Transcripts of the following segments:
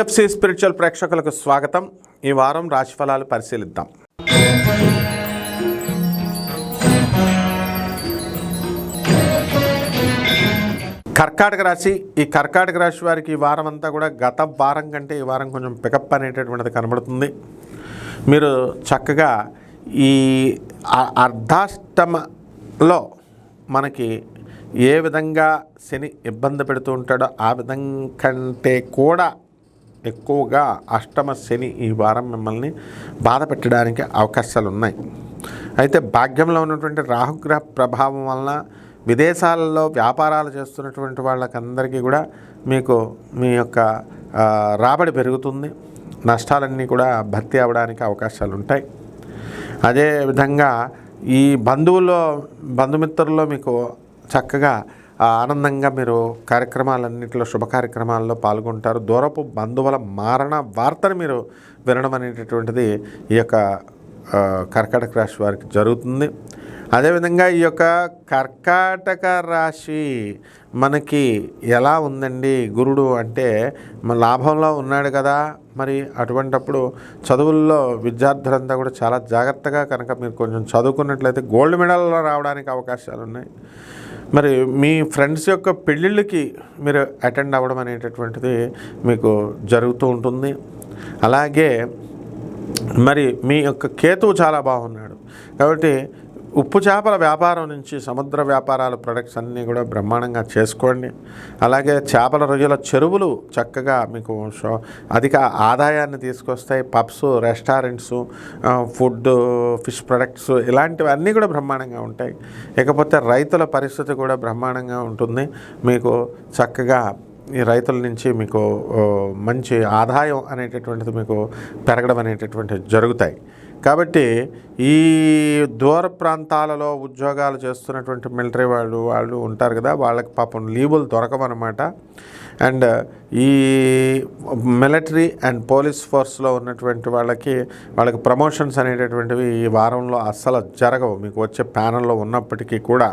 LFC spiritual ప్రేక్షకులకు స్వాగతం. ఈ వారం రాశిఫలాలు పరిశీలిద్దాం. కర్కాటక రాశి. ఈ కర్కాటక రాశి వారికి ఈ వారం అంతా కూడా గత వారం కంటే ఈ వారం కొంచెం పికప్ అనేటటువంటిది కనబడుతుంది. మీరు చక్కగా ఈ అర్ధాష్టమలో మనకి ఏ విధంగా శని ఇబ్బంది పెడుతూ ఉంటాడో ఆ విధంగా కంటే కూడా ఎక్కువగా అష్టమ శని ఈ వారం మిమ్మల్ని బాధ పెట్టడానికి అవకాశాలు ఉన్నాయి. అయితే భాగ్యంలో ఉన్నటువంటి రాహుగ్రహ ప్రభావం వలన విదేశాలలో వ్యాపారాలు చేస్తున్నటువంటి వాళ్ళకందరికీ కూడా మీకు మీ యొక్క రాబడి పెరుగుతుంది. నష్టాలన్నీ కూడా భర్తీ అవ్వడానికి అవకాశాలు ఉంటాయి. అదేవిధంగా ఈ బంధుమిత్రుల్లో మీకు చక్కగా ఆనందంగా మీరు కార్యక్రమాలన్నింటిలో శుభ కార్యక్రమాల్లో పాల్గొంటారు. దూరపు బంధువుల మారణ వార్తను మీరు వినడం అనేటటువంటిది ఈ యొక్క కర్కాటక రాశి వారికి జరుగుతుంది. అదేవిధంగా ఈ యొక్క కర్కాటక రాశి మనకి ఎలా ఉందండి? గురుడు అంటే మన లాభంలో ఉన్నాడు కదా, మరి అటువంటప్పుడు చదువుల్లో విద్యార్థులంతా కూడా చాలా జాగ్రత్తగా కనుక మీరు కొంచెం చదువుకున్నట్లయితే గోల్డ్ మెడల్లో రావడానికి అవకాశాలు ఉన్నాయి. మరి మీ ఫ్రెండ్స్ యొక్క పెళ్ళిళ్ళకి మీరు అటెండ్ అవ్వడం అనేటటువంటిది మీకు జరుగుతూ ఉంటుంది. అలాగే మరి మీ యొక్క కేతువు చాలా బాగున్నాడు కాబట్టి ఉప్పు చేపల వ్యాపారం నుంచి సముద్ర వ్యాపారాలు ప్రొడక్ట్స్ అన్నీ కూడా బ్రహ్మాండంగా చేసుకోండి. అలాగే చేపల రొయ్యల చెరువులు చక్కగా మీకు అధిక ఆదాయాన్ని తీసుకొస్తాయి. Pubs, restaurants, food, fish products ఇలాంటివన్నీ కూడా బ్రహ్మాండంగా ఉంటాయి. ఇకపోతే రైతుల పరిస్థితి కూడా బ్రహ్మాండంగా ఉంటుంది. మీకు చక్కగా ఈ రైతుల నుంచి మీకు మంచి ఆదాయం అనేటటువంటిది మీకు పెరగడం అనేటటువంటిది జరుగుతాయి. కాబట్టి ఈ దూర ప్రాంతాలలో ఉద్యోగాలు చేస్తున్నటువంటి మిలిటరీ వాళ్ళు ఉంటారు కదా, వాళ్ళకి పాపం లీవులు దొరకవన్నమాట. అండ్ ఈ మిలిటరీ అండ్ పోలీస్ ఫోర్స్లో ఉన్నటువంటి వాళ్ళకి ప్రమోషన్స్ అనేటటువంటివి ఈ వారంలో అస్సలు జరగవు, మీకు వచ్చే ప్యానల్లో ఉన్నప్పటికీ కూడా.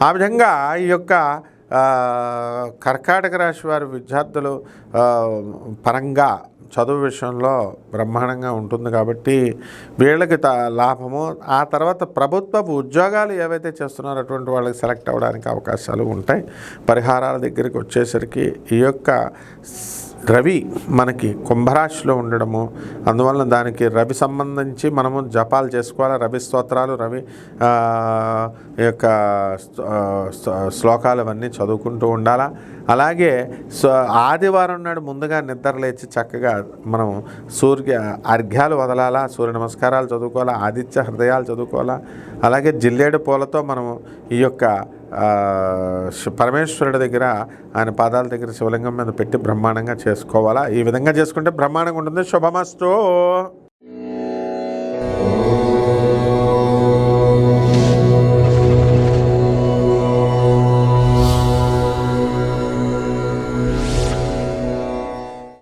ఆ విధంగా ఈ యొక్క కర్కాటక రాశి వారి విద్యార్థులు పరంగా చదువు విషయంలో బ్రహ్మాండంగా ఉంటుంది కాబట్టి వీళ్ళకి లాభము. ఆ తర్వాత ప్రభుత్వపు ఉద్యోగాలు ఏవైతే చేస్తున్నారో అటువంటి వాళ్ళకి సెలెక్ట్ అవ్వడానికి అవకాశాలు ఉంటాయి. పరిహారాల దగ్గరికి వచ్చేసరికి ఈ యొక్క రవి మనకి కుంభరాశిలో ఉండడము, అందువలన దానికి రవి సంబంధించి మనము జపాలు చేసుకోవాలి. రవి స్తోత్రాలు, రవి యొక్క శ్లోకాలు అవన్నీ చదువుకుంటూ ఉండాలా. అలాగే ఆదివారం నాడు ముందుగా నిద్ర లేచి చక్కగా మనం సూర్య అర్ఘ్యాలు వదలాలా, సూర్య నమస్కారాలు చదువుకోవాలా, ఆదిత్య హృదయాలు చదువుకోవాలా. అలాగే జిల్లేడు పూలతో మనము ఈ యొక్క పరమేశ్వరుడి దగ్గర ఆయన పాదాల దగ్గర శివలింగం మీద పెట్టి బ్రహ్మాండంగా చేసుకోవాలా. ఈ విధంగా చేసుకుంటే బ్రహ్మాండంగా ఉంటుంది. శుభమస్తు.